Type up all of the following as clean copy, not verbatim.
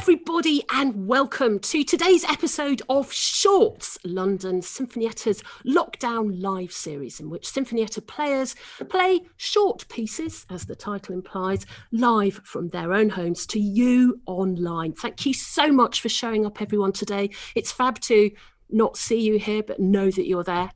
everybody, and welcome to today's episode of Shorts, London Sinfonietta's lockdown live series, in which Sinfonietta players play short pieces, as the title implies, live from their own homes to you online. Thank you so much for showing up, everyone, today. It's fab to not see you here, but know that you're there.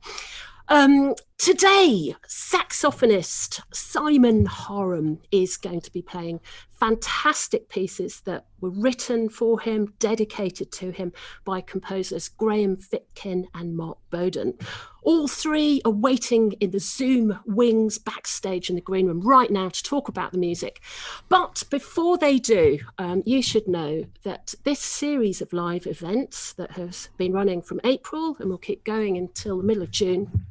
Today, saxophonist Simon Haram is going to be playing fantastic pieces that were written for him, dedicated to him by composers Graham Fitkin and Mark Bowden. All three are waiting in the Zoom wings backstage in the green room right now to talk about the music. But before they do, you should know that this series of live events that has been running from April and will keep going until the middle of June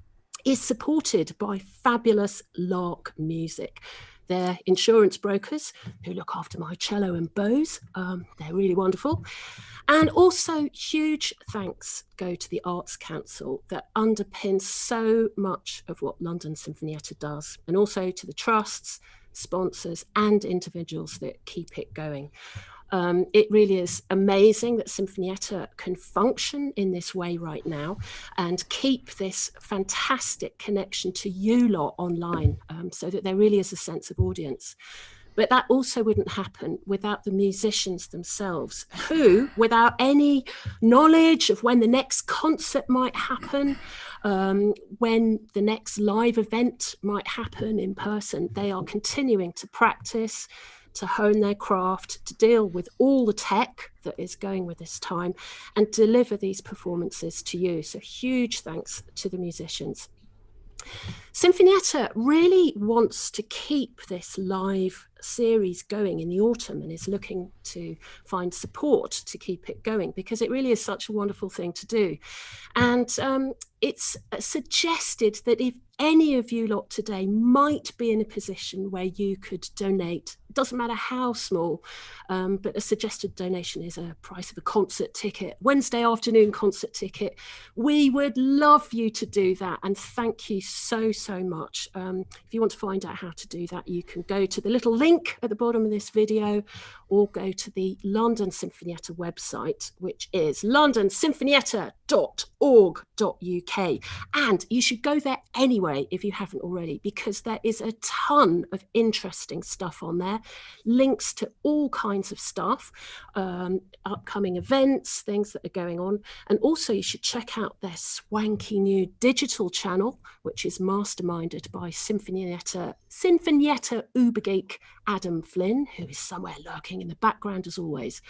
is supported by fabulous Lark Music. They're insurance brokers who look after my cello and bows. They're really wonderful. And also huge thanks go to the Arts Council that underpins so much of what London Sinfonietta does, and also to the trusts, sponsors and individuals that keep it going. It really is amazing that Sinfonietta can function in this way right now and keep this fantastic connection to you lot online, so that there really is a sense of audience. But that also wouldn't happen without the musicians themselves, who, without any knowledge of when the next concert might happen, when the next live event might happen in person, they are continuing to practice, to hone their craft, to deal with all the tech that is going with this time and deliver these performances to you. So huge thanks to the musicians. Sinfonietta really wants to keep this live series going in the autumn and is looking to find support to keep it going because it really is such a wonderful thing to do. And it's suggested that if any of you lot today might be in a position where you could donate, it doesn't matter how small, but a suggested donation is a price of a concert ticket, Wednesday afternoon concert ticket. We would love you to do that, and thank you so much. If you want to find out how to do that, you can go to the little link at the bottom of this video or go to the London Sinfonietta website, which is londonsinfonietta.org.uk. And you should go there anyway if you haven't already, because there is a ton of interesting stuff on there, links to all kinds of stuff, upcoming events, things that are going on. And also you should check out their swanky new digital channel, which is masterminded by Sinfonietta ubergeek Adam Flynn, who is somewhere lurking in the background as always.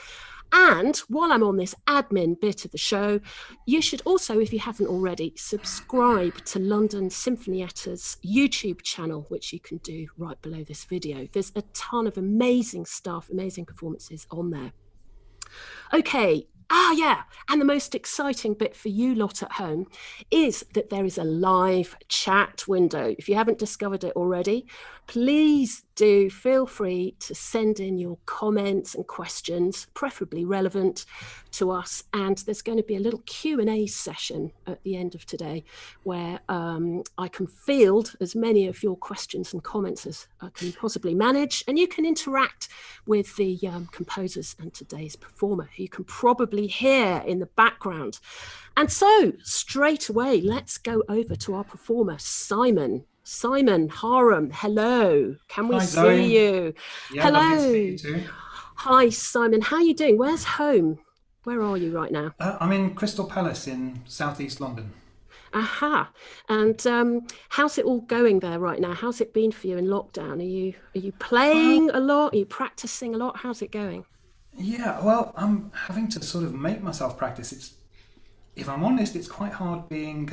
And while I'm on this admin bit of the show, you should also, if you haven't already, subscribe to London Sinfonietta's YouTube channel, which you can do right below this video. There's a ton of amazing stuff, amazing performances on there. Okay. And the most exciting bit for you lot at home is that there is a live chat window. If you haven't discovered it already, please do feel free to send in your comments and questions, preferably relevant to us. And there's going to be a little Q&A session at the end of today where I can field as many of your questions and comments as I can possibly manage. And you can interact with the composers and today's performer, who you can probably hear in the background. And so straight away, let's go over to our performer, Simon Haram. Hello. Can we see you? Yeah, hello. Lovely to meet you too. Hi, Simon. How are you doing? Where's home? Where are you right now? I'm in Crystal Palace in southeast London. Aha. And how's it all going there right now? How's it been for you in lockdown? Are you playing a lot? Are you practicing a lot? How's it going? Yeah, well, I'm having to sort of make myself practice. If I'm honest, it's quite hard being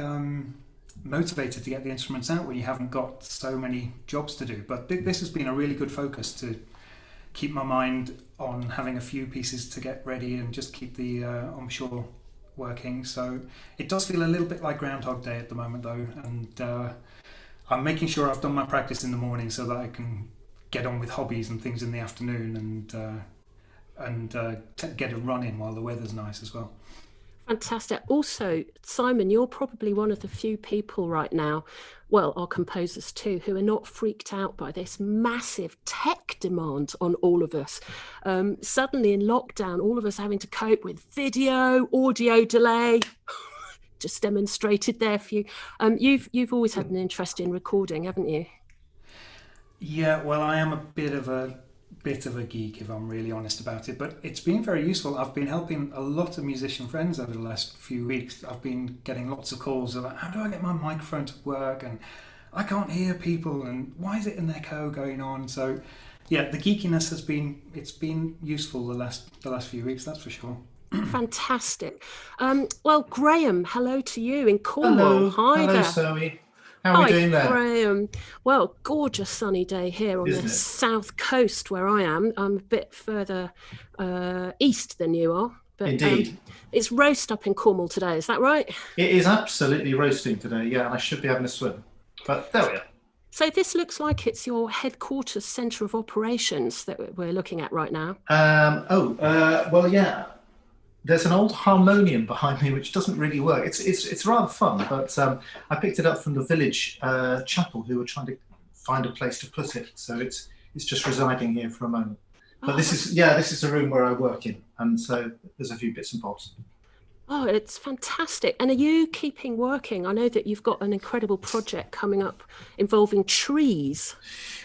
motivated to get the instruments out when you haven't got so many jobs to do. But this has been a really good focus to keep my mind on having a few pieces to get ready and just keep the onshore working. So it does feel a little bit like Groundhog Day at the moment though, and I'm making sure I've done my practice in the morning so that I can get on with hobbies and things in the afternoon and get a run in while the weather's nice as well. Fantastic. Also, Simon, you're probably one of the few people right now, well, our composers too, who are not freaked out by this massive tech demand on all of us. Suddenly in lockdown, all of us having to cope with video, audio delay. Just demonstrated there for you. You've always had an interest in recording, haven't you? Yeah, well, I am a bit of a geek, if I'm really honest about it, but it's been very useful. I've been helping a lot of musician friends over the last few weeks. I've been getting lots of calls about how do I get my microphone to work, and I can't hear people, and why is it an echo going on? So yeah, the geekiness it's been useful the last few weeks, that's for sure. Fantastic. Well, Graham, hello to you in Cornwall. Hello, Hi hello, there. Zoe. How are Hi, we doing there? Graham. Well, gorgeous sunny day here on Isn't the it? south coast where I am. I'm a bit further east than you are. But, Indeed. It's roast up in Cornwall today, is that right? It is absolutely roasting today, yeah, and I should be having a swim. But there we are. So this looks like it's your headquarters centre of operations that we're looking at right now. Well, yeah. There's an old harmonium behind me which doesn't really work. It's rather fun, but I picked it up from the village chapel who were trying to find a place to put it. So it's just residing here for a moment. But this is a room where I work in, and so there's a few bits and bobs. Oh, it's fantastic. And are you keeping working? I know that you've got an incredible project coming up involving trees.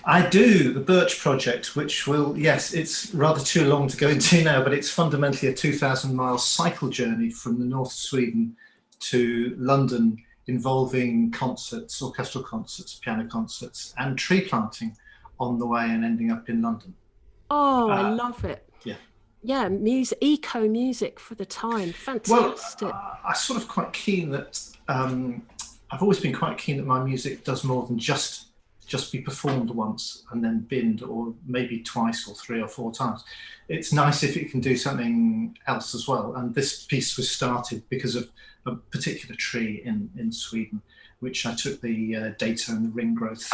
I do, the Birch Project, which it's rather too long to go into now, but it's fundamentally a 2,000-mile cycle journey from the north of Sweden to London, involving concerts, orchestral concerts, piano concerts, and tree planting on the way and ending up in London. Oh, I love it. Yeah. Yeah, music, eco music for the time. Fantastic. Well, I'm sort of quite keen that I've always been quite keen that my music does more than just be performed once and then binned, or maybe twice or 3 or 4 times. It's nice if it can do something else as well. And this piece was started because of a particular tree in Sweden, which I took the data and the ring growth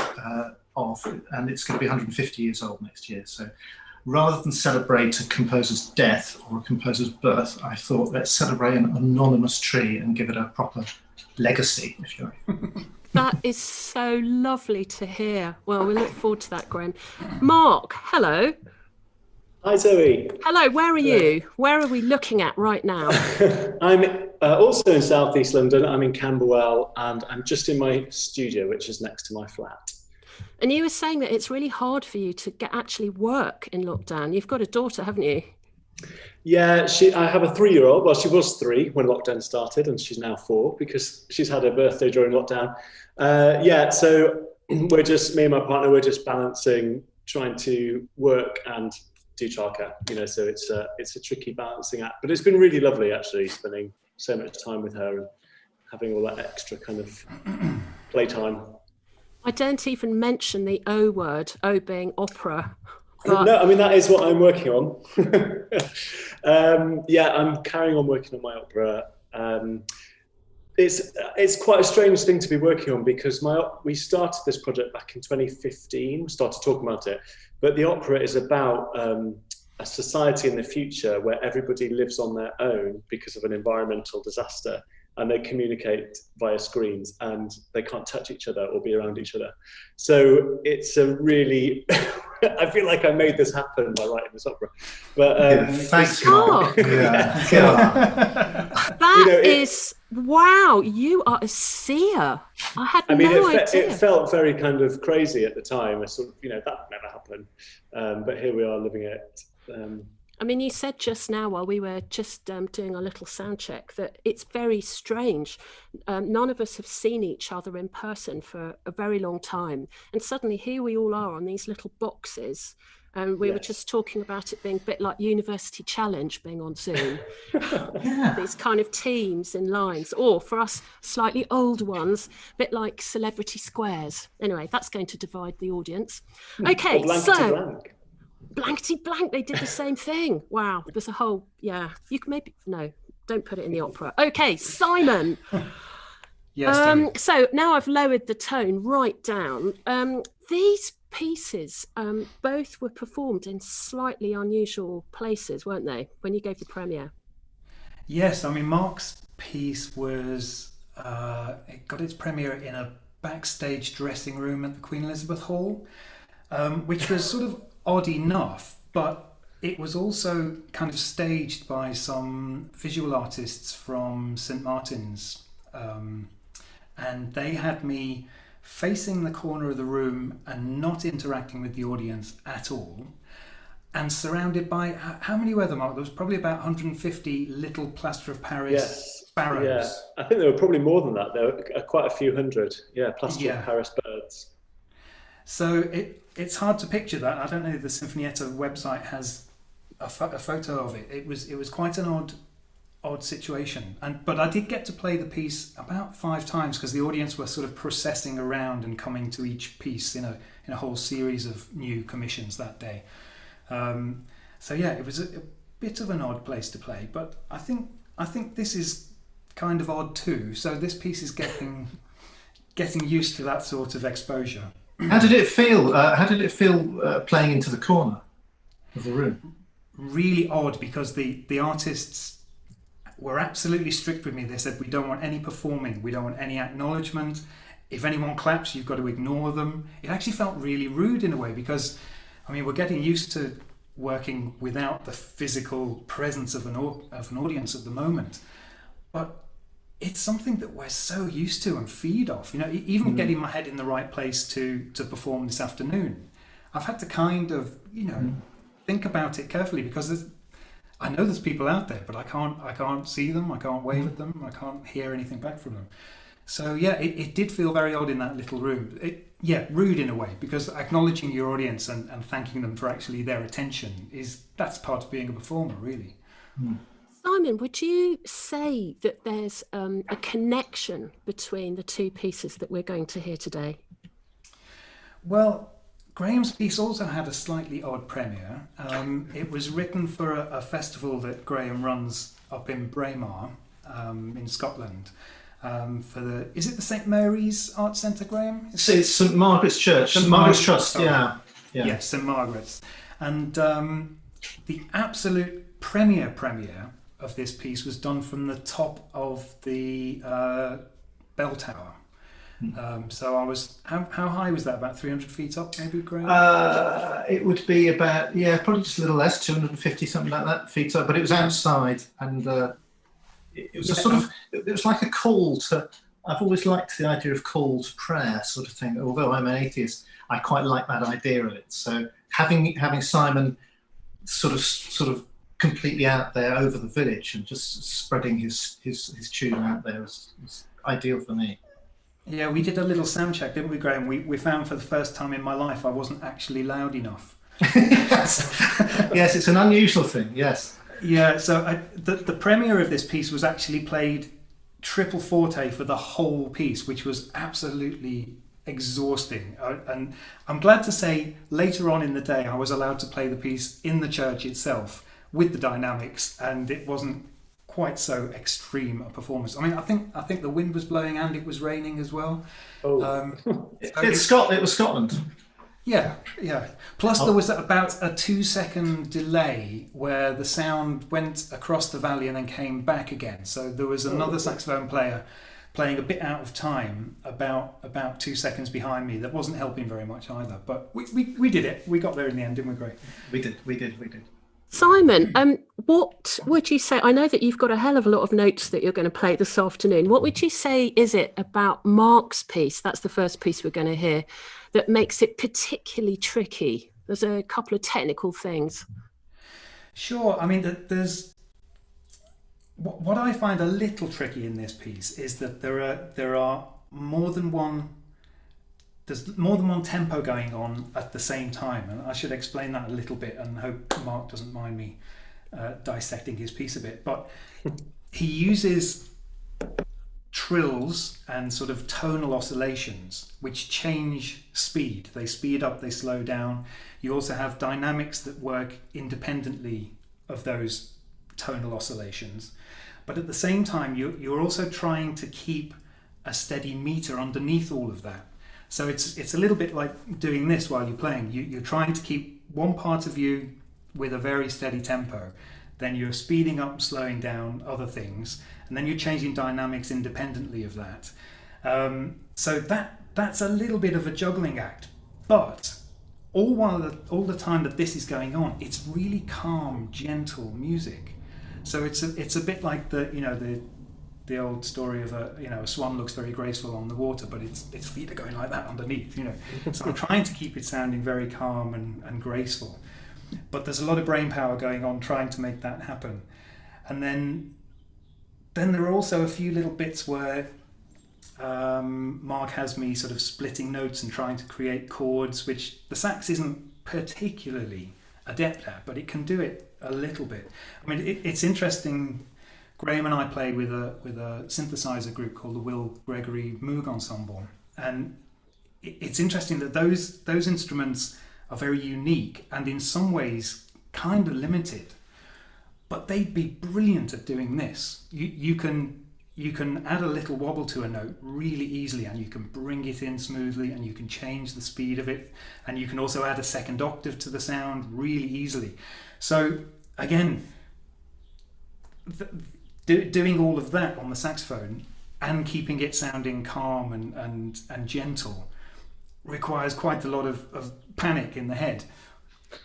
of, and it's going to be 150 years old next year. So rather than celebrate a composer's death or a composer's birth, I thought let's celebrate an anonymous tree and give it a proper legacy, if you like. That is so lovely to hear. Well, we look forward to that, Graham. Mark, hello. Hi, Zoe. Hello, where are you? Where are we looking at right now? I'm also in South East London. I'm in Camberwell, and I'm just in my studio, which is next to my flat. And you were saying that it's really hard for you to actually work in lockdown. You've got a daughter, haven't you? Yeah, I have a 3-year-old. Well, she was 3 when lockdown started, and she's now 4 because she's had her birthday during lockdown. So me and my partner, we're just balancing trying to work and do childcare. So it's a tricky balancing act, but it's been really lovely actually spending so much time with her and having all that extra kind of playtime. I don't even mention the O word, O being opera. But... No, I mean, that is what I'm working on. I'm carrying on working on my opera. It's quite a strange thing to be working on because we started this project back in 2015, started talking about it, but the opera is about a society in the future where everybody lives on their own because of an environmental disaster, and they communicate via screens and they can't touch each other or be around each other. So it's a really, I feel like I made this happen by writing this opera. But thanks, Mark. Wow, you are a seer. I had no idea. It felt very kind of crazy at the time. I sort of, that never happened. But here we are living it. I mean, you said just now while we were just doing a little sound check that it's very strange. None of us have seen each other in person for a very long time. And suddenly here we all are on these little boxes. And we were just talking about it being a bit like University Challenge being on Zoom. These kind of teams in lines, or for us slightly old ones, a bit like Celebrity Squares. Anyway, that's going to divide the audience. Okay, Blankety blank, they did the same thing. Wow, there's a whole, you can don't put it in the opera. Okay, Simon. Yes. So now I've lowered the tone right down. These pieces both were performed in slightly unusual places, weren't they, when you gave the premiere? Yes, I mean, Mark's piece was, it got its premiere in a backstage dressing room at the Queen Elizabeth Hall, which was sort of odd enough, but it was also kind of staged by some visual artists from St Martin's, and they had me facing the corner of the room and not interacting with the audience at all, and surrounded by, how many were there, Mark? There was probably about 150 little plaster of Paris sparrows. Yeah, I think there were probably more than that. There were quite a few hundred. Yeah, plaster of Paris birds. So it's hard to picture that. I don't know if the Sinfonietta website has a photo of it. It was quite an odd situation, but I did get to play the piece about 5 times because the audience were sort of processing around and coming to each piece in a whole series of new commissions that day. So yeah, it was a bit of an odd place to play, but I think this is kind of odd too. So this piece is getting used to that sort of exposure. How did it feel? Playing into the corner of the room? Really odd, because the artists were absolutely strict with me. They said, we don't want any performing, we don't want any acknowledgement. If anyone claps, you've got to ignore them. It actually felt really rude in a way, because I mean, we're getting used to working without the physical presence of an audience at the moment, but it's something that we're so used to and feed off. You know, even getting my head in the right place to perform this afternoon, I've had to kind of, think about it carefully, because I know there's people out there, but I can't see them, I can't wave at them, I can't hear anything back from them. So yeah, it did feel very odd in that little room. Rude in a way, because acknowledging your audience and thanking them for actually their attention that's part of being a performer, really. Simon, would you say that there's a connection between the two pieces that we're going to hear today? Well, Graham's piece also had a slightly odd premiere. It was written for a festival that Graham runs up in Braemar, in Scotland. Is it the St Mary's Art Centre, Graham? It's St Margaret's Church, St Margaret's Trust, yeah. Yes, St Margaret's. And the absolute premiere of this piece was done from the top of the bell tower. So I was, how high was that? About 300 feet up, maybe, Graham? It would be about, probably just a little less, 250, something like that, feet up. But it was outside, and it was it was like a call to, I've always liked the idea of call to prayer sort of thing. Although I'm an atheist, I quite like that idea of it. So having Simon sort of completely out there over the village and just spreading his tune out there was ideal for me. Yeah, we did a little sound check, didn't we, Graham? We found for the first time in my life I wasn't actually loud enough. Yes, it's an unusual thing, yes. Yeah, so the premiere of this piece was actually played triple forte for the whole piece, which was absolutely exhausting. And I'm glad to say later on in the day I was allowed to play the piece in the church itself with the dynamics, and it wasn't quite so extreme a performance. I mean, I think the wind was blowing and it was raining as well. It was Scotland. Yeah. Plus there was about a 2-second delay where the sound went across the valley and then came back again. So there was another saxophone player playing a bit out of time, about 2 seconds behind me. That wasn't helping very much either. But we did it. We got there in the end, didn't we, Greg? We did. Simon, what would you say? I know that you've got a hell of a lot of notes that you're going to play this afternoon. What would you say is it about Mark's piece, that's the first piece we're going to hear, that makes it particularly tricky? There's a couple of technical things. Sure. I mean, there's what I find a little tricky in this piece is that there are more than one. There's more than one tempo going on at the same time, and I should explain that a little bit, and hope Mark doesn't mind me dissecting his piece a bit. But he uses trills and sort of tonal oscillations which change speed. They speed up, they slow down. You also have dynamics that work independently of those tonal oscillations. But at the same time, you're also trying to keep a steady meter underneath all of that. So it's a little bit like doing this while you're playing. You're trying to keep one part of you with a very steady tempo. then you're speeding up, slowing down other things, and then you're changing dynamics independently of that. So that's a little bit of a juggling act, but all the time that this is going on, it's really calm, gentle music. So it's a bit like the old story of a swan looks very graceful on the water, but its feet are going like that underneath. So I'm trying to keep it sounding very calm and graceful. But there's a lot of brain power going on trying to make that happen. And then there are also a few little bits where Mark has me sort of splitting notes and trying to create chords, which the sax isn't particularly adept at, but it can do it a little bit. I mean, it's interesting. Graham and I play with a synthesizer group called the Will Gregory Moog Ensemble, and it's interesting that those instruments are very unique and in some ways kind of limited, but they'd be brilliant at doing this. You can add a little wobble to a note really easily, and you can bring it in smoothly, and you can change the speed of it, and you can also add a second octave to the sound really easily. So again, doing all of that on the saxophone and keeping it sounding calm and gentle requires quite a lot of panic in the head.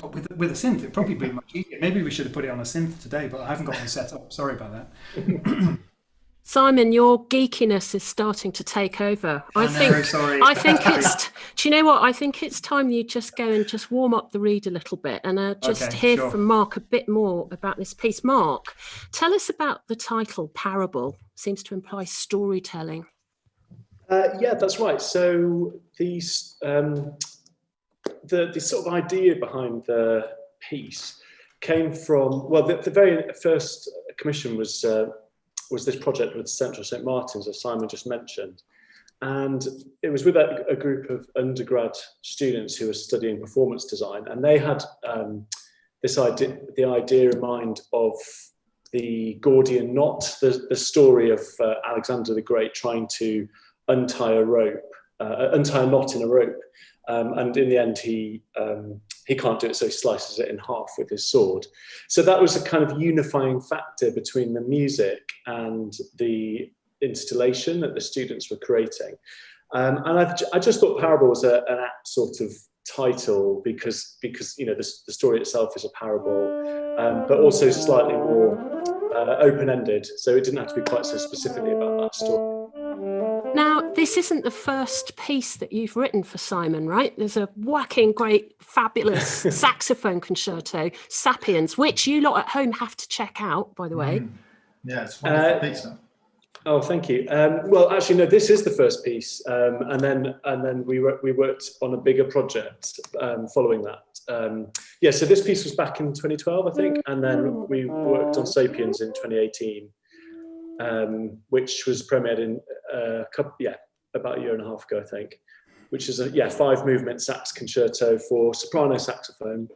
But with a synth, it'd probably be much easier. Maybe we should have put it on a synth today, but I haven't got one set up. Sorry about that. Simon, your geekiness is starting to take over. Sorry. I think it's. Do you know what? I think it's time you just go and just warm up the reed a little bit and just hear from Mark a bit more about this piece. Mark, tell us about the title. Parable seems to imply storytelling. Yeah, that's right. So the sort of idea behind the piece came from, well, the very first commission was this project with Central St Martin's, as Simon just mentioned, and it was with a group of undergrad students who were studying performance design, and they had the idea in mind of the Gordian knot, the story of Alexander the Great trying to untie a knot in a rope, and in the end he can't do it, so he slices it in half with his sword. So that was a kind of unifying factor between the music and the installation that the students were creating. And I just thought Parable was an apt sort of title because the story itself is a parable, but also slightly more open-ended, so it didn't have to be quite so specifically about that story. Now, this isn't the first piece that you've written for Simon, right? There's a whacking, great, fabulous saxophone concerto, Sapiens, which you lot at home have to check out, by the way. Yeah, it's a wonderful piece. Oh, thank you. Well, actually, no, this is the first piece, and then we worked on a bigger project following that. So this piece was back in 2012, I think, and then we worked on Sapiens in 2018. Which was premiered in about a year and a half ago, I think, which is a 5-movement sax concerto for soprano saxophone,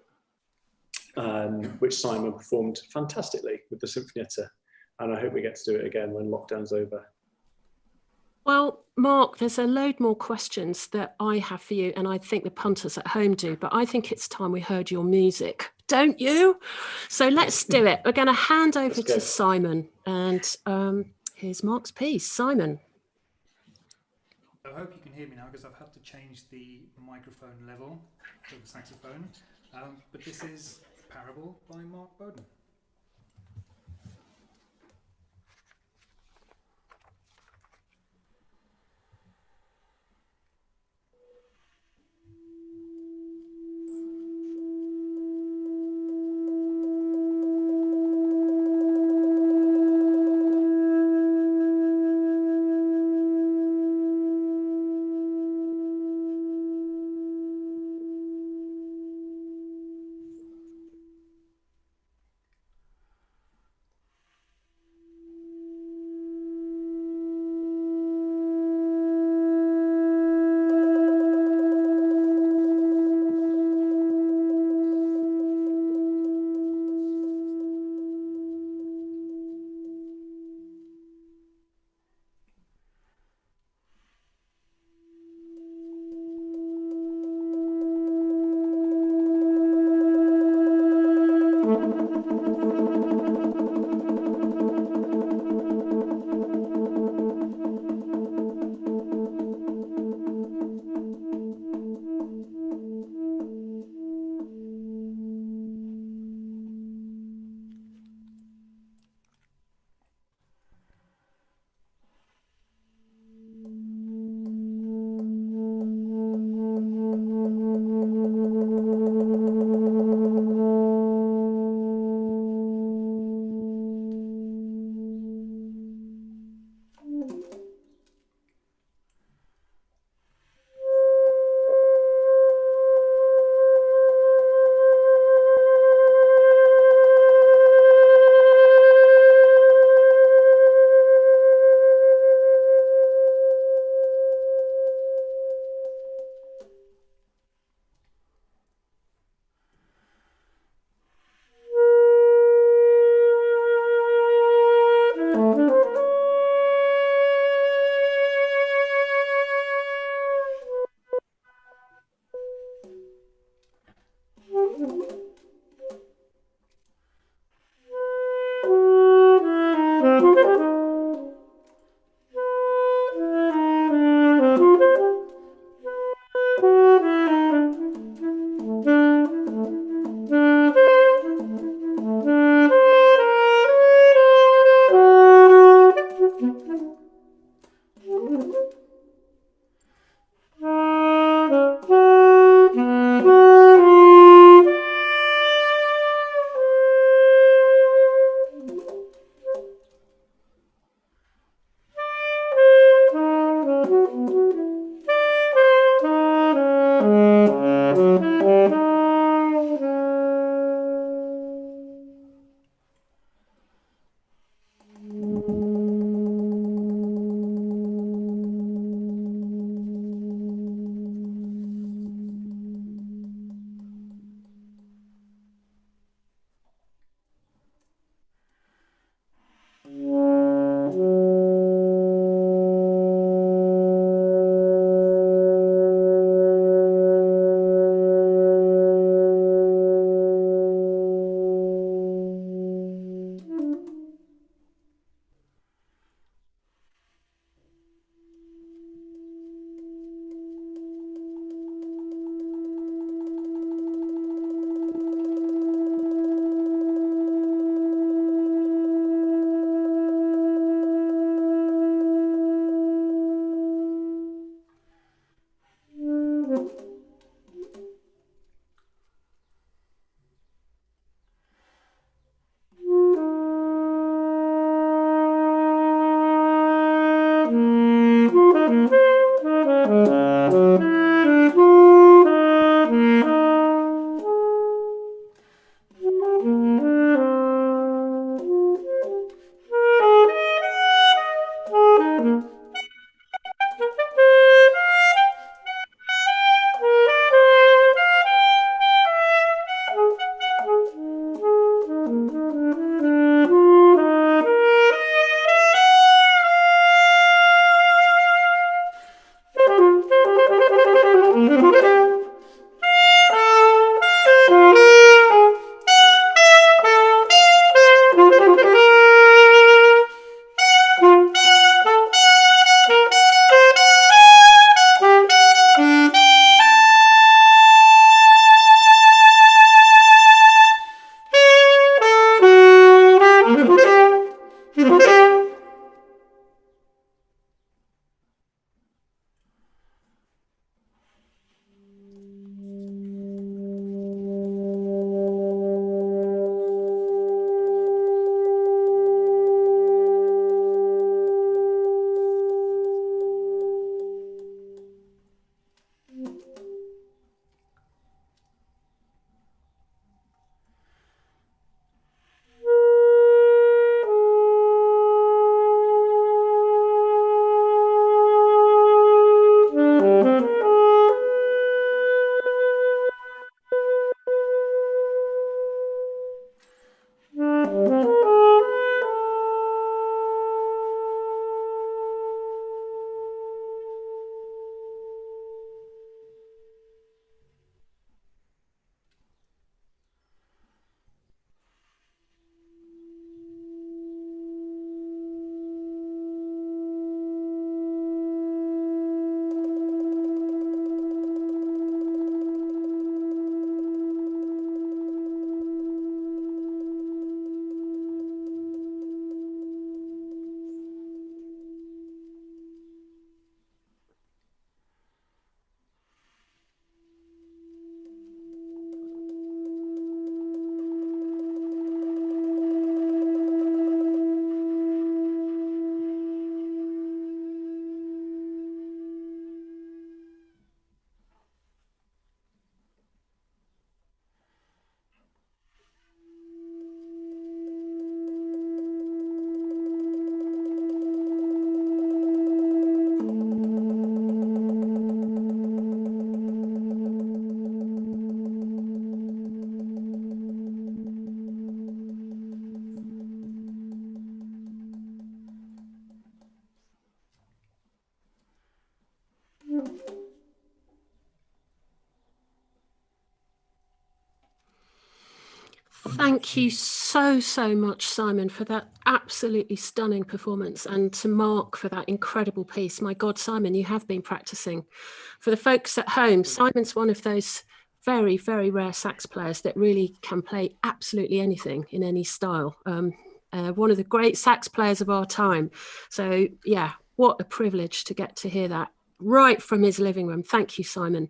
which Simon performed fantastically with the Sinfonietta, and I hope we get to do it again when lockdown's over. Well, Mark, there's a load more questions that I have for you, and I think the punters at home do, but I think it's time we heard your music, don't you? So let's do it. We're going to hand over to Simon, and here's Mark's piece. Simon. I hope you can hear me now because I've had to change the microphone level for the saxophone, but this is Parable by Mark Bowden. Thank you so much, Simon, for that absolutely stunning performance, and to Mark for that incredible piece. My God, Simon, you have been practicing. For the folks at home, Simon's one of those very, very rare sax players that really can play absolutely anything in any style. One of the great sax players of our time. So, yeah, what a privilege to get to hear that right from his living room. Thank you, Simon.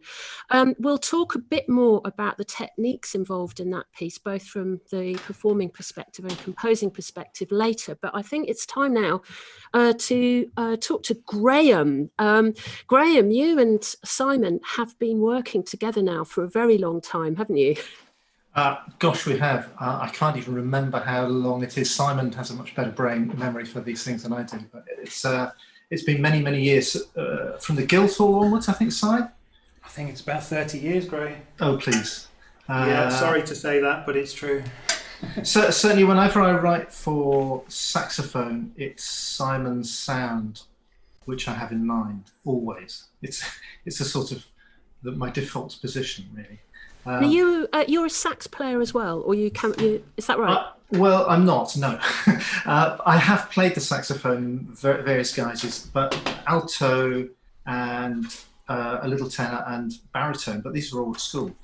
We'll talk a bit more about the techniques involved in that piece, both from the performing perspective and composing perspective later. But I think it's time now to talk to Graham. Graham, you and Simon have been working together now for a very long time, haven't you? Gosh, we have. I can't even remember how long it is. Simon has a much better brain memory for these things than I do. But it's been many, many years from the Guildhall onwards, I think, Si? I think it's about 30 years, Gray. Oh, please. Yeah, sorry to say that, but it's true. So, certainly, whenever I write for saxophone, it's Simon's sound, which I have in mind always. It's a sort of my default position, really. You're a sax player as well, or is that right? Well, I'm not, no. I have played the saxophone in various guises, but alto and a little tenor and baritone, but these are all at school.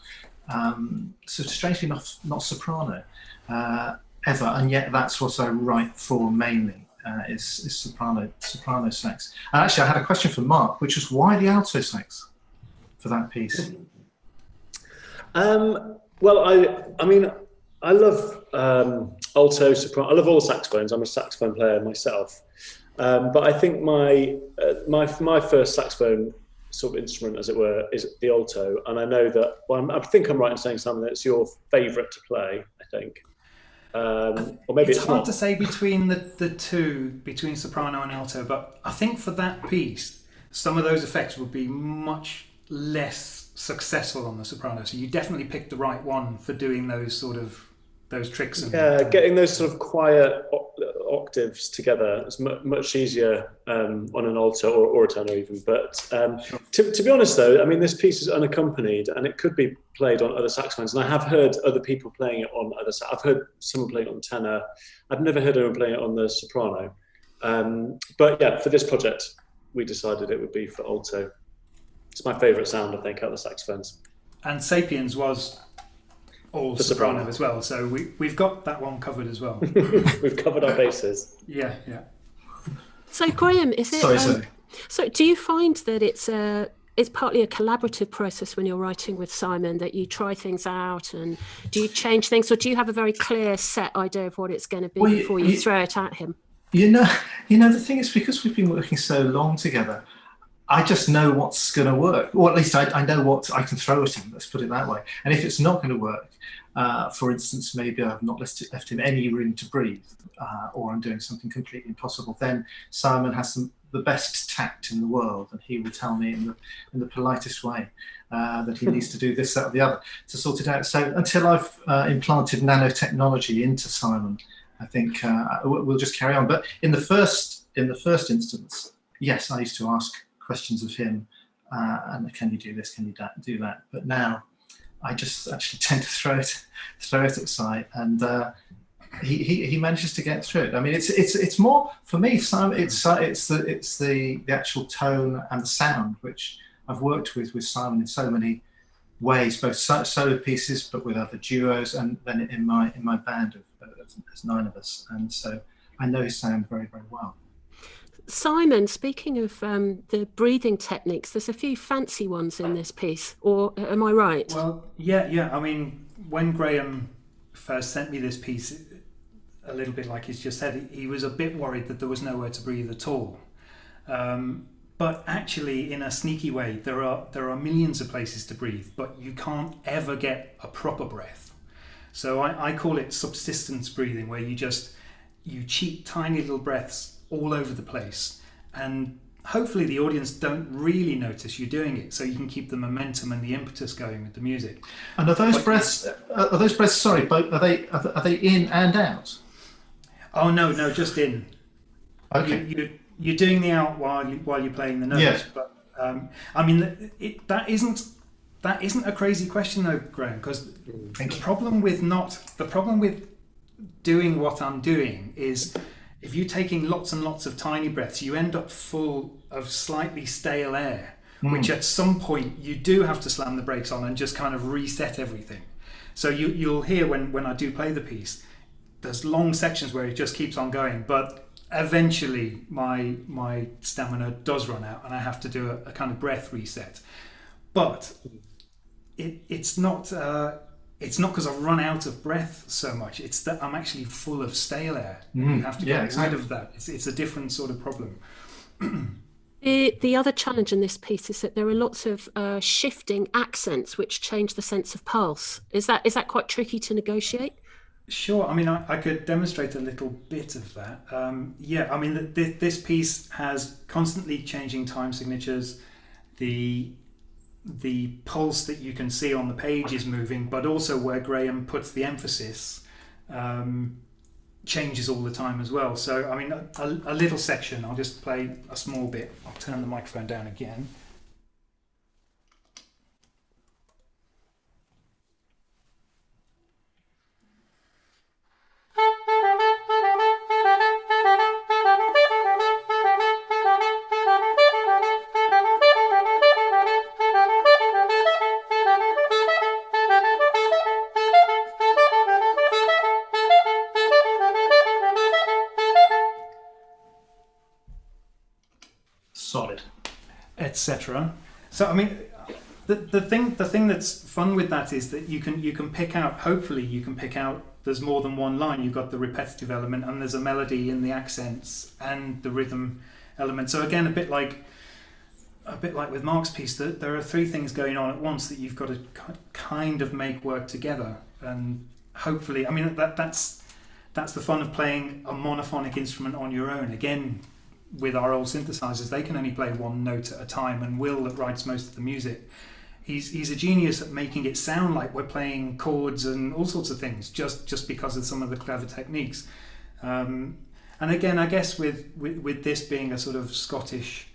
So strangely enough, not soprano ever, and yet that's what I write for mainly, is soprano sax. And actually, I had a question for Mark, which was why the alto sax for that piece? Well, I mean, I love alto, soprano. I love all saxophones. I'm a saxophone player myself, but I think my first saxophone sort of instrument, as it were, is the alto. And I know that. Well, I think I'm right in saying something that's your favourite to play. I think, or maybe it's hard not. to say between the two, between soprano and alto. But I think for that piece, some of those effects would be much less successful on the soprano, so you definitely picked the right one for doing those tricks. Getting those sort of quiet octaves together is much easier on an alto or a tenor even. But to be honest, though, I mean, this piece is unaccompanied and it could be played on other saxophones. And I have heard other people playing it on other. I've heard someone playing it on tenor. I've never heard anyone playing it on the soprano. But yeah, for this project, we decided it would be for alto. It's my favourite sound, I think, out of the saxophones. And Sapiens was all soprano as well, so we've got that one covered as well. We've covered our bases. Yeah. So, Graham, is it? Sorry. So, do you find that it's partly a collaborative process when you're writing with Simon, that you try things out, and do you change things, or do you have a very clear set idea of what it's going to be before you throw it at him? You know, the thing is, because we've been working so long together, I just know what's going to work, or at least I know what I can throw at him, let's put it that way. And if it's not going to work, for instance, maybe I've not left him any room to breathe, or I'm doing something completely impossible, then Simon has the best tact in the world, and he will tell me in the politest way that he needs to do this, that, or the other to sort it out. So until I've implanted nanotechnology into Simon, I think we'll just carry on. But in the first instance, yes, I used to ask questions of him, and can you do this, can you do that? But now I just actually tend to throw it at Si, and he manages to get through it. I mean, it's more for me, Simon. It's the actual tone and the sound which I've worked with Simon in so many ways, both solo pieces, but with other duos, and then in my band of there's 9 of us, and so I know his sound very, very well. Simon, speaking of the breathing techniques, there's a few fancy ones in this piece, or am I right? Well, yeah. I mean, when Graham first sent me this piece, a little bit like he's just said, he was a bit worried that there was nowhere to breathe at all. But actually, in a sneaky way, there are millions of places to breathe, but you can't ever get a proper breath. So I call it subsistence breathing, where you cheat tiny little breaths all over the place, and hopefully the audience don't really notice you're doing it, so you can keep the momentum and the impetus going with the music. And are those breaths? Sorry, are they in and out? Oh no, just in. Okay. You're doing the out while you're playing the notes, yeah. But I mean that that isn't a crazy question though, Graham, because the problem with doing what I'm doing is if you're taking lots and lots of tiny breaths, you end up full of slightly stale air, which at some point you do have to slam the brakes on and just kind of reset everything. So you'll hear when I do play the piece, there's long sections where it just keeps on going, but eventually my stamina does run out and I have to do a kind of breath reset. But it's not because I've run out of breath so much. It's that I'm actually full of stale air. You have to get rid of that. It's a different sort of problem. The other challenge in this piece is that there are lots of shifting accents which change the sense of pulse. Is that quite tricky to negotiate? Sure. I mean, I could demonstrate a little bit of that. Yeah. I mean, this piece has constantly changing time signatures. The pulse that you can see on the page is moving, but also where Graham puts the emphasis changes all the time as well. So, I mean, a little section, I'll just play a small bit. I'll turn the microphone down again. Solid. Etc. So I mean, the thing that's fun with that is that you can pick out. Hopefully, you can pick out. There's more than one line. You've got the repetitive element, and there's a melody in the accents and the rhythm element. So again, a bit like with Mark's piece, that there are three things going on at once that you've got to kind of make work together. And hopefully, I mean that's the fun of playing a monophonic instrument on your own. Again, with our old synthesizers, they can only play one note at a time, and Will, that writes most of the music, he's a genius at making it sound like we're playing chords and all sorts of things just because of some of the clever techniques. And again, I guess with this being a sort of Scottish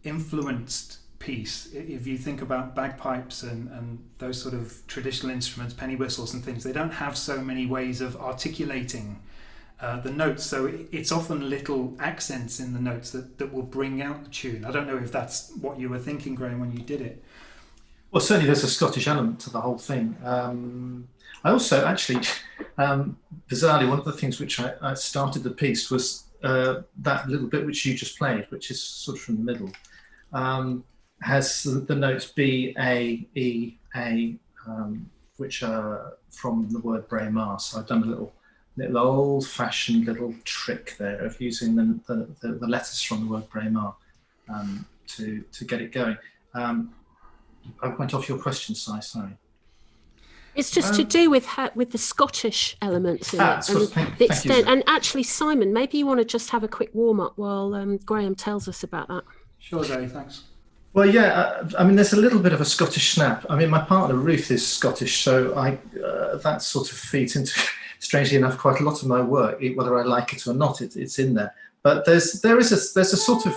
influenced piece, if you think about bagpipes and those sort of traditional instruments, penny whistles and things, they don't have so many ways of articulating the notes, so it's often little accents in the notes that will bring out the tune. I don't know if that's what you were thinking, Graham, when you did it. Well, certainly there's a Scottish element to the whole thing. I also actually, bizarrely, one of the things which I started the piece was that little bit which you just played, which is sort of from the middle, has the notes B, A, E, A, which are from the word Braemar. So I've done a little old-fashioned little trick there of using the letters from the word Braemar to get it going. I went off your question, Si, sorry. It's just to do with the Scottish elements in it, and the extent. And actually, Simon, maybe you want to just have a quick warm-up while Graham tells us about that. Sure, Zoe, thanks. Well, yeah, I mean, there's a little bit of a Scottish snap. I mean, my partner Ruth is Scottish, so that sort of feeds into, strangely enough, quite a lot of my work. Whether I like it or not, it's in there. But there's a sort of,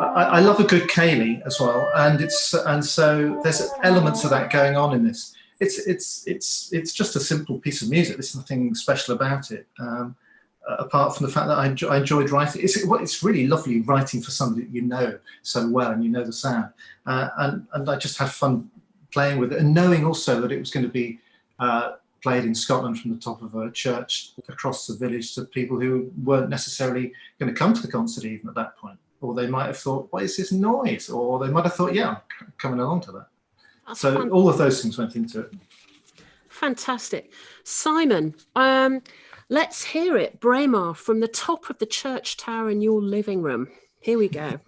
I love a good ceilidh as well, and so there's elements of that going on in this. It's just a simple piece of music. There's nothing special about it, apart from the fact that I enjoyed writing. It's really lovely writing for somebody that you know so well and you know the sound, and I just had fun playing with it, and knowing also that it was going to be played in Scotland from the top of a church across the village to people who weren't necessarily going to come to the concert even at that point, or they might have thought, what is this noise? Or they might have thought, yeah, I'm coming along to that. So all of those things went into it. Fantastic. Simon, let's hear it, Braemar, from the top of the church tower in your living room. Here we go.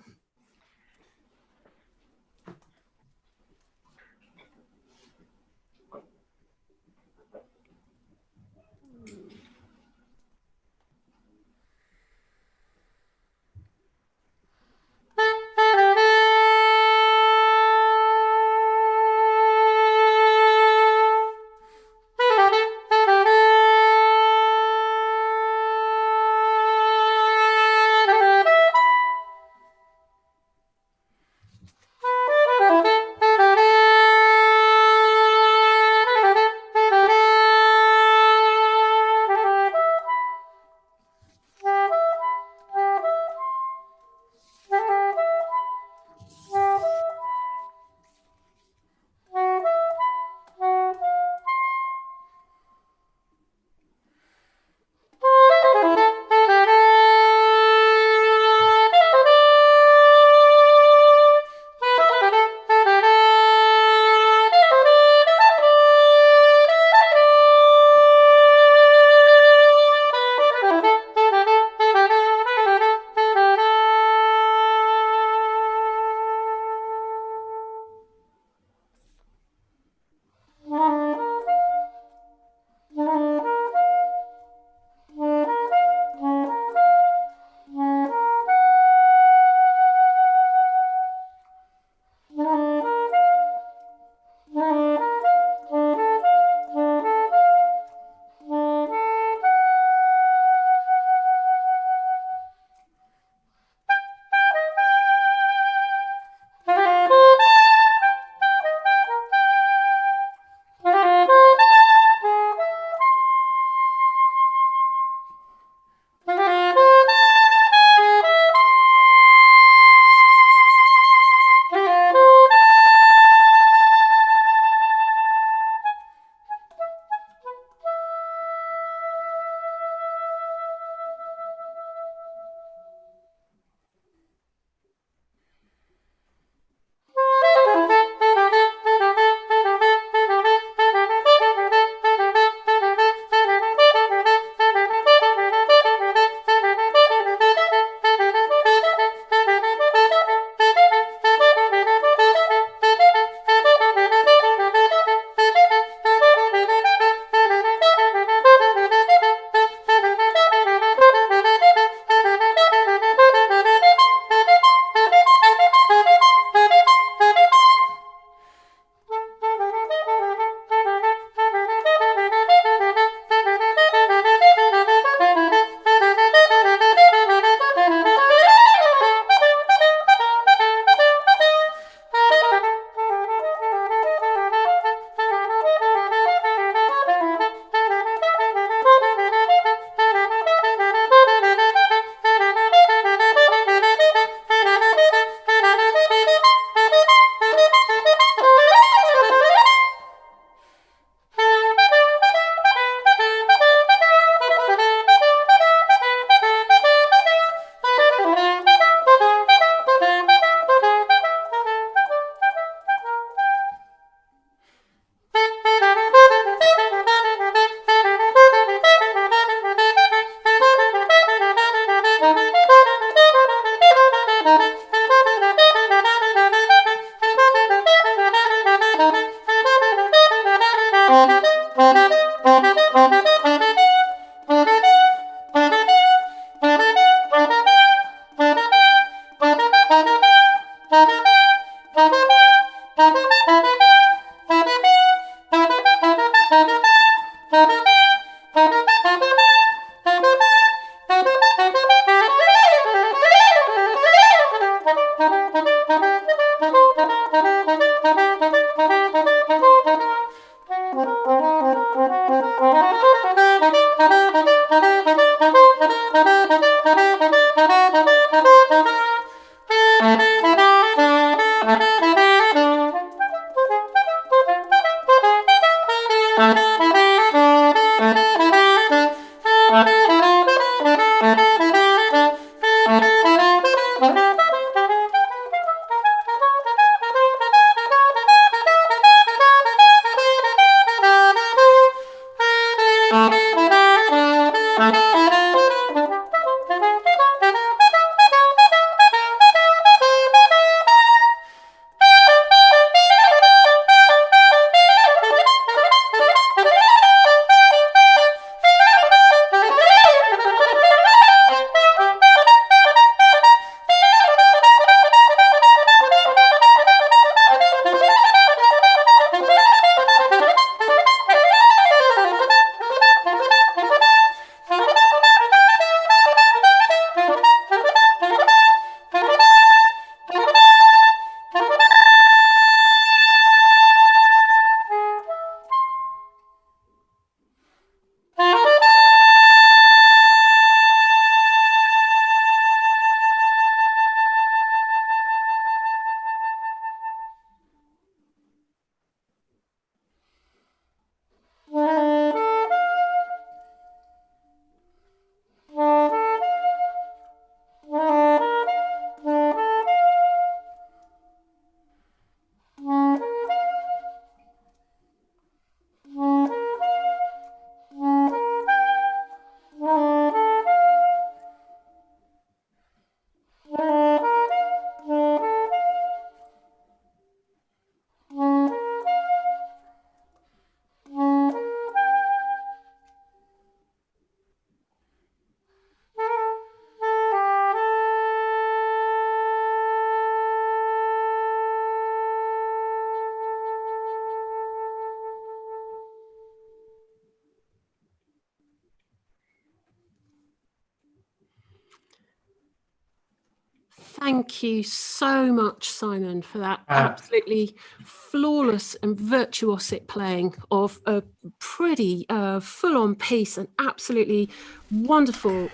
Thank you so much, Simon, for that absolutely flawless and virtuosic playing of a pretty full-on piece, an absolutely wonderful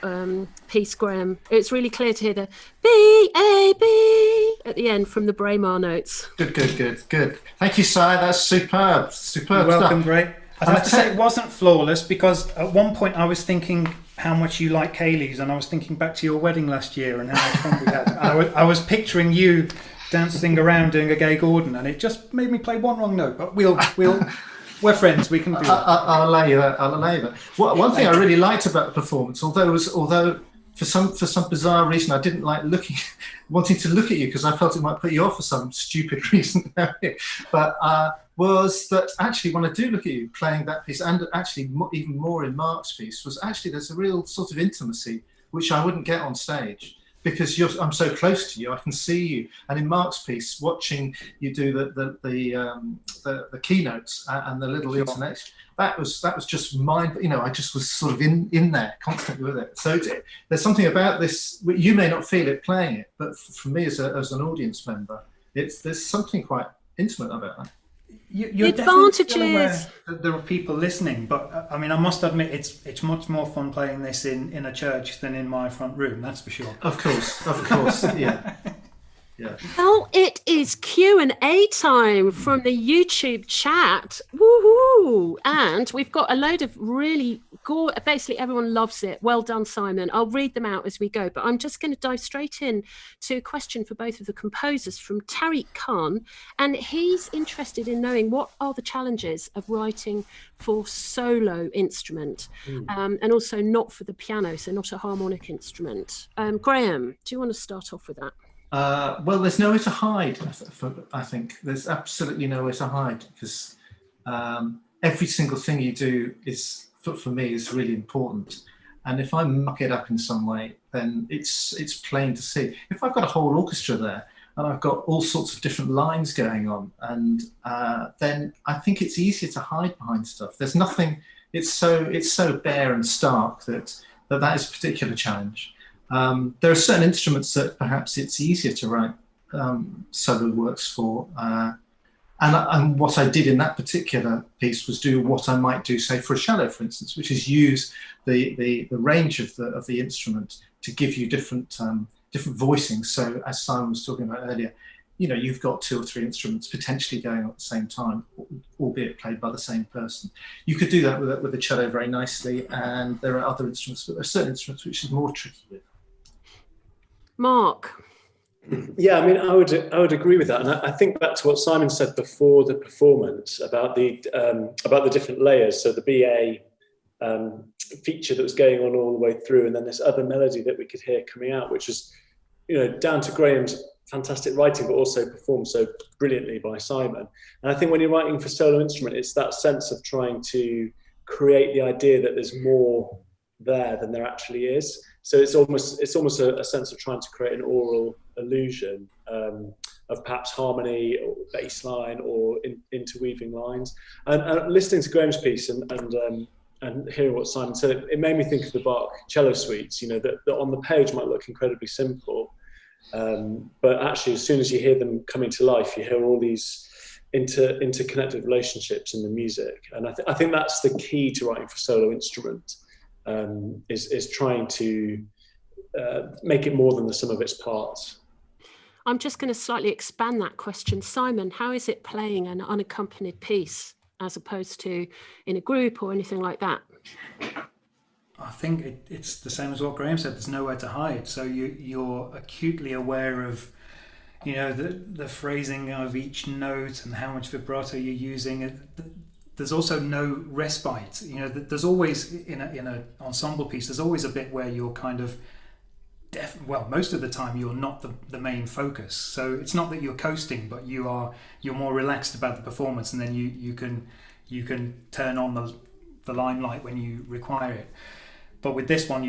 piece, Graham. It's really clear to hear the B-A-B at the end from the Braemar notes. Good. Thank you, Si. That's superb You're welcome, stuff. Great. I'd have to say it wasn't flawless, because at one point I was thinking how much you like Kaylee's, and I was thinking back to your wedding last year and how much fun we had. I was picturing you dancing around doing a Gay Gordon, and it just made me play one wrong note. But we're friends. We can do that. I'll allow you that. One thing I really liked about the performance, although for some bizarre reason I didn't like wanting to look at you, because I felt it might put you off for some stupid reason, but was that actually when I do look at you playing that piece, and actually even more in Mark's piece, was actually there's a real sort of intimacy which I wouldn't get on stage, because I'm so close to you, I can see you. And in Mark's piece, watching you do the keynotes and the little intonation, that was just mind. I just was sort of in there constantly with it. So there's something about this. You may not feel it playing it, but for me as an audience member, there's something quite intimate about that. You're advantages. That there are people listening, but I mean, I must admit, it's much more fun playing this in a church than in my front room. That's for sure. Of course, yeah. Yeah. Well, it is Q&A time from the YouTube chat. Woohoo! And we've got a load of really basically everyone loves it. Well done, Simon. I'll read them out as we go, but I'm just going to dive straight in to a question for both of the composers from Tariq Khan, and he's interested in knowing what are the challenges of writing for solo instrument, and also not for the piano, so not a harmonic instrument. Graham, do you want to start off with that? Well, there's nowhere to hide. I think there's absolutely nowhere to hide, because every single thing you do is, for me, is really important. And if I muck it up in some way, then it's plain to see. If I've got a whole orchestra there and I've got all sorts of different lines going on, and then I think it's easier to hide behind stuff. There's nothing. It's so bare and stark that is a particular challenge. There are certain instruments that perhaps it's easier to write solo works for, and what I did in that particular piece was do what I might do, say, for a cello, for instance, which is use the range of the instrument to give you different voicings. So, as Simon was talking about earlier, you've got 2 or 3 instruments potentially going on at the same time, albeit played by the same person. You could do that with the cello very nicely, and there are other instruments, but there are certain instruments which is more tricky with. Mark. Yeah, I mean, I would agree with that, and I think back to what Simon said before the performance about the different layers. So the BA feature that was going on all the way through, and then this other melody that we could hear coming out, which was, down to Graham's fantastic writing, but also performed so brilliantly by Simon. And I think when you're writing for solo instrument, it's that sense of trying to create the idea that there's more there than there actually is. So it's almost a sense of trying to create an aural illusion of perhaps harmony or bass line or interweaving lines. And listening to Graham's piece and hearing what Simon said, it made me think of the Bach cello suites. That on the page might look incredibly simple, but actually, as soon as you hear them coming to life, you hear all these interconnected relationships in the music. And I think that's the key to writing for solo instrument. Is trying to make it more than the sum of its parts. I'm just going to slightly expand that question. Simon, how is it playing an unaccompanied piece as opposed to in a group or anything like that? I think it's the same as what Graham said. There's nowhere to hide. So you're acutely aware of, the phrasing of each note and how much vibrato you're using. There's also no respite. There's always in an ensemble piece. There's always a bit where you're kind of most of the time you're not the main focus. So it's not that you're coasting, but you're more relaxed about the performance, and then you can turn on the limelight when you require it. But with this one,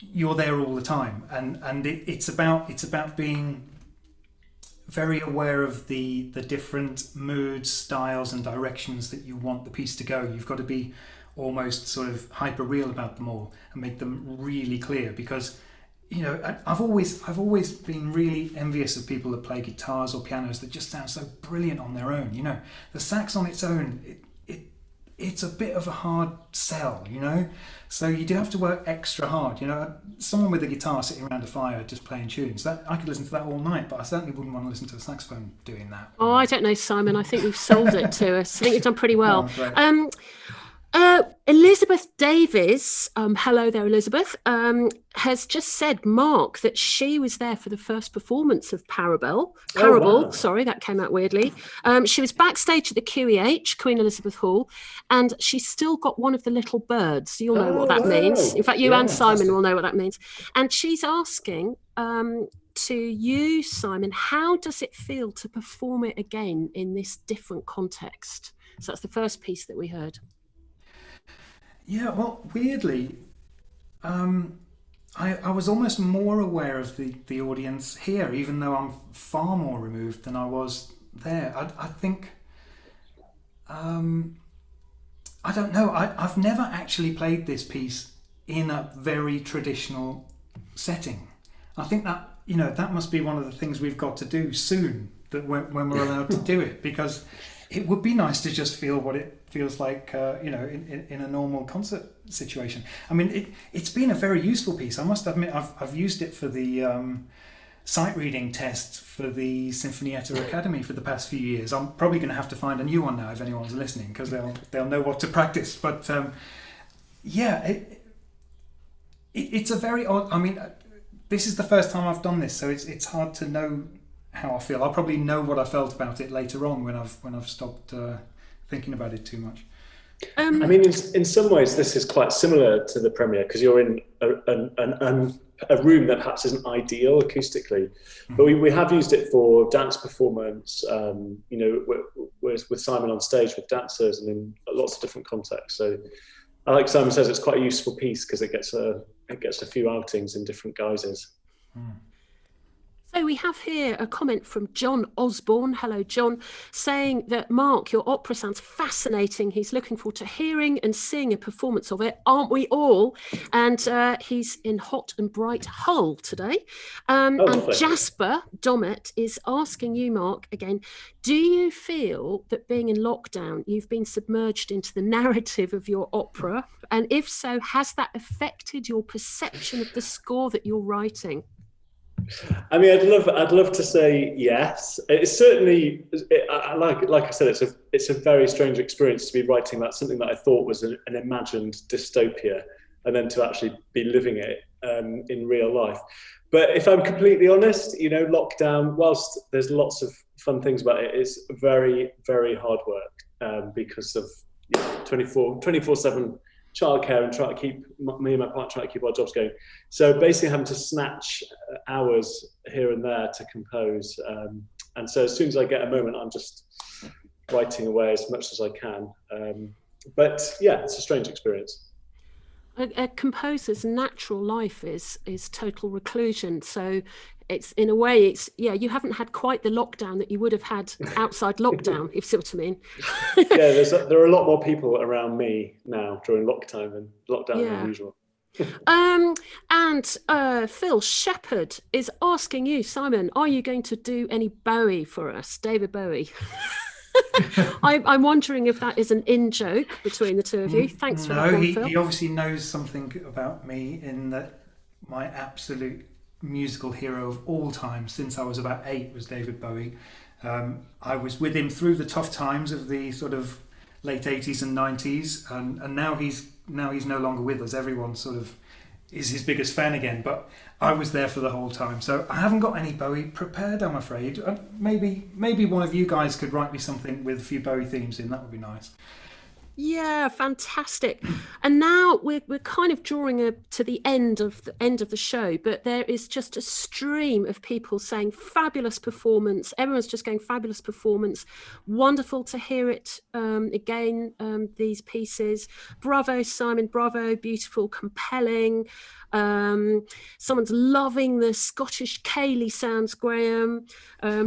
you're there all the time, and it's about being very aware of the different moods, styles and directions that you want the piece to go. You've got to be almost sort of hyper real about them all and make them really clear, because I've always been really envious of people that play guitars or pianos that just sound so brilliant on their own. The sax on its own, it's a bit of a hard sell, So you do have to work extra hard. Someone with a guitar sitting around a fire just playing tunes, that I could listen to that all night, but I certainly wouldn't want to listen to a saxophone doing that. Oh, I don't know, Simon. I think you've sold it to us. I think you've done pretty well. Oh, Elizabeth Davies, hello there, Elizabeth, has just said, Mark, that she was there for the first performance of Parable. Wow. Sorry, that came out weirdly. She was backstage at the QEH, Queen Elizabeth Hall, and she's still got one of the little birds. You'll know what that means. In fact, you and Simon will know what that means. And she's asking to you, Simon, how does it feel to perform it again in this different context? So that's the first piece that we heard. Yeah, well, weirdly, I was almost more aware of the audience here, even though I'm far more removed than I was there. I think, I don't know, I've never actually played this piece in a very traditional setting. I think that, that must be one of the things we've got to do soon, that when we're allowed to do it, because it would be nice to just feel what it feels like, in a normal concert situation. I mean, it's been a very useful piece. I must admit, I've used it for the sight reading tests for the Sinfonietta Academy for the past few years. I'm probably going to have to find a new one now if anyone's listening, because they'll know what to practice. But it's a very odd. I mean, this is the first time I've done this, so it's hard to know how I feel. I'll probably know what I felt about it later on when I've stopped thinking about it too much. I mean, in some ways, this is quite similar to the premiere because you're in a room that perhaps isn't ideal acoustically, but we have used it for dance performance. With Simon on stage with dancers and in lots of different contexts. So, like Simon says, it's quite a useful piece because it gets a few outings in different guises. So we have here a comment from John Osborne. Hello, John, saying that, Mark, your opera sounds fascinating. He's looking forward to hearing and seeing a performance of it. Aren't we all? And he's in hot and bright Hull today. And Jasper Domet is asking you, Mark, again, do you feel that being in lockdown, you've been submerged into the narrative of your opera? And if so, has that affected your perception of the score that you're writing? I mean, I'd love to say yes. It's certainly, like I said, it's a very strange experience to be writing about something that I thought was an imagined dystopia, and then to actually be living it in real life. But if I'm completely honest, lockdown, whilst there's lots of fun things about it, is very, very hard work because of 24/7 childcare and trying to keep me and my partner trying to keep our jobs going. So basically having to snatch hours here and there to compose. And so as soon as I get a moment, I'm just writing away as much as I can. But yeah, it's a strange experience. A composer's natural life is total reclusion. So it's, in a way, you haven't had quite the lockdown that you would have had outside lockdown, if you see what I mean. There are a lot more people around me now during lockdown than usual. And Phil Shepherd is asking you, Simon, are you going to do any Bowie for us, David Bowie? I'm wondering if that is an in-joke between the two of you. Thanks for that one, Phil. He obviously knows something about me in that my absolute musical hero of all time since I was about 8 was David Bowie. I was with him through the tough times of the sort of late 80s and 90s, and now he's no longer with us. Everyone sort of is his biggest fan again, but I was there for the whole time. So I haven't got any Bowie prepared, I'm afraid. Maybe one of you guys could write me something with a few Bowie themes in. That would be nice. Yeah, fantastic. And now we're kind of drawing to the end of the show, but there is just a stream of people saying fabulous performance. Everyone's just going fabulous performance. Wonderful to hear it again, these pieces. Bravo, Simon, bravo, beautiful, compelling. Someone's loving the Scottish Cayley sounds, Graham.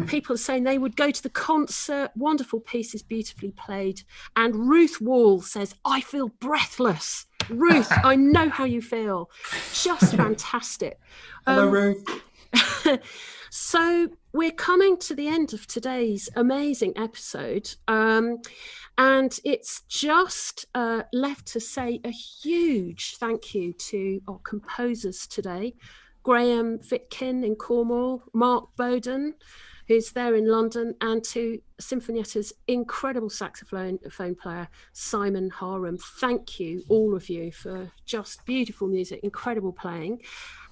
People are saying they would go to the concert. Wonderful pieces, beautifully played. And Ruth Ward Paul says, I feel breathless. Ruth, I know how you feel. Just fantastic. Hello, Ruth. So we're coming to the end of today's amazing episode. And it's just left to say a huge thank you to our composers today, Graham Fitkin in Cornwall, Mark Bowden, who's there in London, and to Sinfonietta's incredible saxophone player, Simon Haram. Thank you, all of you, for just beautiful music, incredible playing.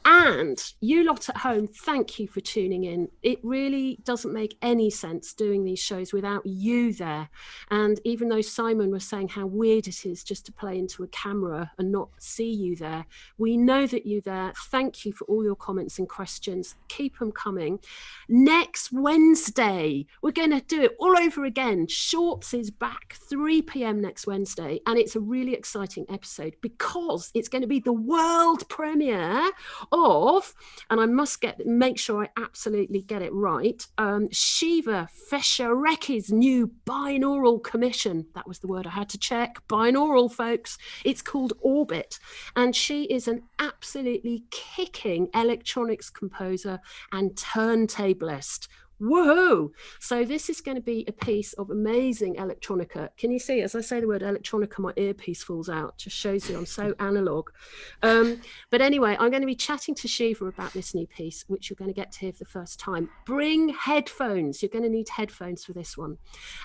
And you lot at home, thank you for tuning in. It really doesn't make any sense doing these shows without you there. And even though Simon was saying how weird it is just to play into a camera and not see you there, we know that you're there. Thank you for all your comments and questions. Keep them coming. Next Wednesday, we're going to do it all over again. Shorts is back 3 p.m. next Wednesday. And it's a really exciting episode because it's going to be the world premiere of, and I must make sure I absolutely get it right, Shiva Feshareki's new binaural commission. That was the word I had to check. Binaural, folks. It's called Orbit. And she is an absolutely kicking electronics composer and turntablist. Woohoo! So this is going to be a piece of amazing electronica. Can you see, as I say the word electronica, my earpiece falls out. Just shows you I'm so analog. But anyway, I'm going to be chatting to Shiva about this new piece, which you're going to get to hear for the first time. Bring headphones. You're going to need headphones for this one.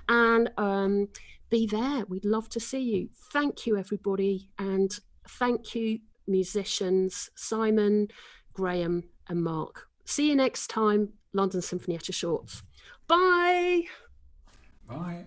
And be there. We'd love to see you. Thank you, everybody. And thank you, musicians, Simon, Graham and Mark. See you next time. London Sinfonietta Shorts. Bye. Bye.